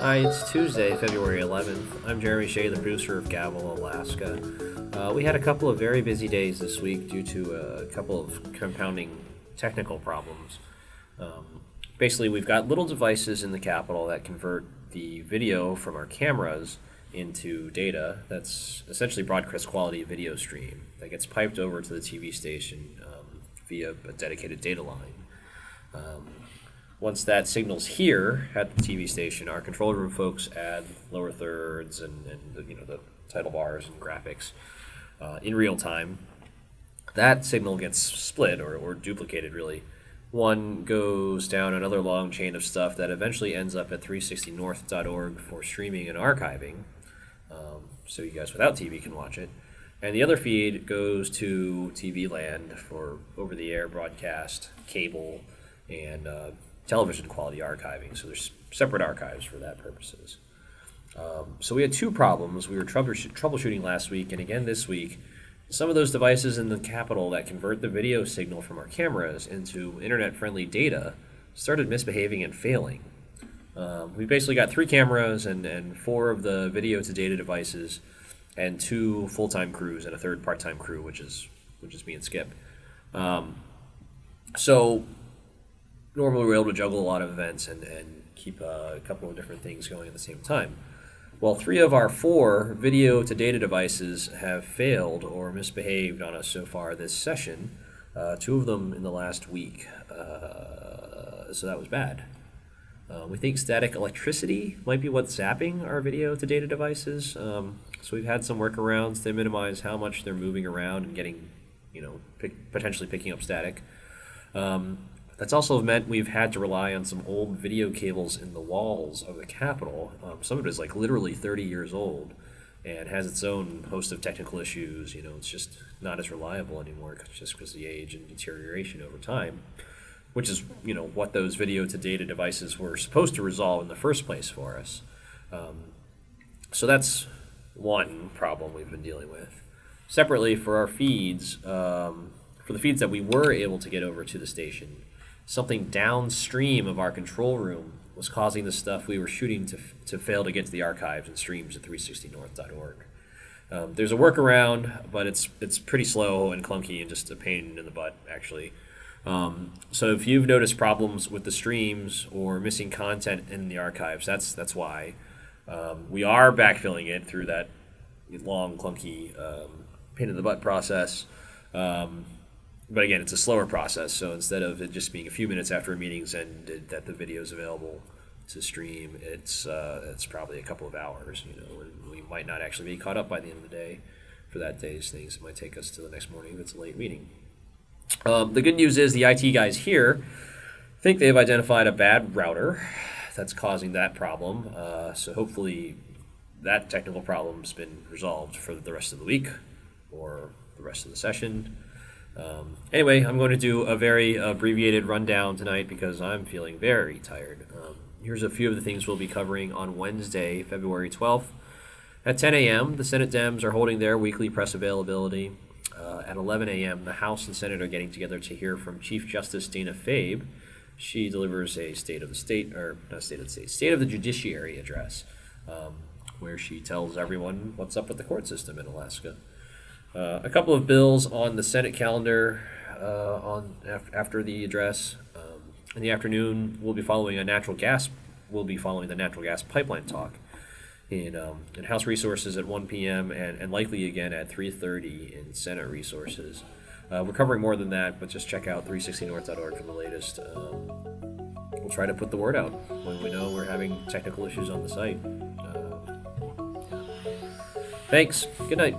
Hi, it's Tuesday, February 11th. I'm Jeremy Shea, the producer of Gavel, Alaska. We had a couple of very busy days this week due to a couple of compounding technical problems. Basically, we've got little devices in the Capitol that convert the video from our cameras into data that's essentially broadcast quality video stream that gets piped over to the TV station via a dedicated data line. Once that signal's here at the TV station, our control room folks add lower thirds and the title bars and graphics in real time. That signal gets split or duplicated, really. One goes down another long chain of stuff that eventually ends up at 360north.org for streaming and archiving, so you guys without TV can watch it. And the other feed goes to TV land for over-the-air broadcast, cable, and television quality archiving. So there's separate archives for that purposes. So we had two problems. We were troubleshooting last week and again this week. Some of those devices in the Capitol that convert the video signal from our cameras into internet-friendly data started misbehaving and failing. We basically got 3 cameras and 4 of the video-to-data devices and 2 full-time crews and a 3rd part-time crew, which is me and Skip. So normally we're able to juggle a lot of events and keep a couple of different things going at the same time. Well, 3 of our 4 video-to-data devices have failed or misbehaved on us so far this session, 2 of them in the last week, so that was bad. We think static electricity might be what's zapping our video-to-data devices, so we've had some workarounds to minimize how much they're moving around and getting, potentially picking up static. That's also meant we've had to rely on some old video cables in the walls of the Capitol. Some of it is like literally 30 years old and has its own host of technical issues. It's just not as reliable anymore just because of the age and deterioration over time, which is, what those video-to-data devices were supposed to resolve in the first place for us. So that's one problem we've been dealing with. Separately, for our feeds, for the feeds that we were able to get over to the station, something downstream of our control room was causing the stuff we were shooting to fail to get to the archives and streams at 360north.org. There's a workaround, but it's pretty slow and clunky and just a pain in the butt, actually. So if you've noticed problems with the streams or missing content in the archives, that's why. We are backfilling it through that long, clunky, pain in the butt process. But again, it's a slower process, so instead of it just being a few minutes after a meeting's ended that the video is available to stream, it's probably a couple of hours, and we might not actually be caught up by the end of the day for that day's things. It might take us to the next morning if it's a late meeting. The good news is the IT guys here think they've identified a bad router that's causing that problem, so hopefully that technical problem's been resolved for the rest of the week or the rest of the session. Anyway, I'm going to do a very abbreviated rundown tonight because I'm feeling very tired. Here's a few of the things we'll be covering on Wednesday, February 12th. At 10 a.m., the Senate Dems are holding their weekly press availability. At 11 a.m., the House and Senate are getting together to hear from Chief Justice Dana Fabe. She delivers a State of the Judiciary address, where she tells everyone what's up with the court system in Alaska. A couple of bills on the Senate calendar after the address. In the afternoon, we'll be following the natural gas pipeline talk in House Resources at 1 p.m. and likely again at 3:30 in Senate Resources. We're covering more than that, but just check out 360north.org for the latest. We'll try to put the word out when we know we're having technical issues on the site. Thanks. Good night.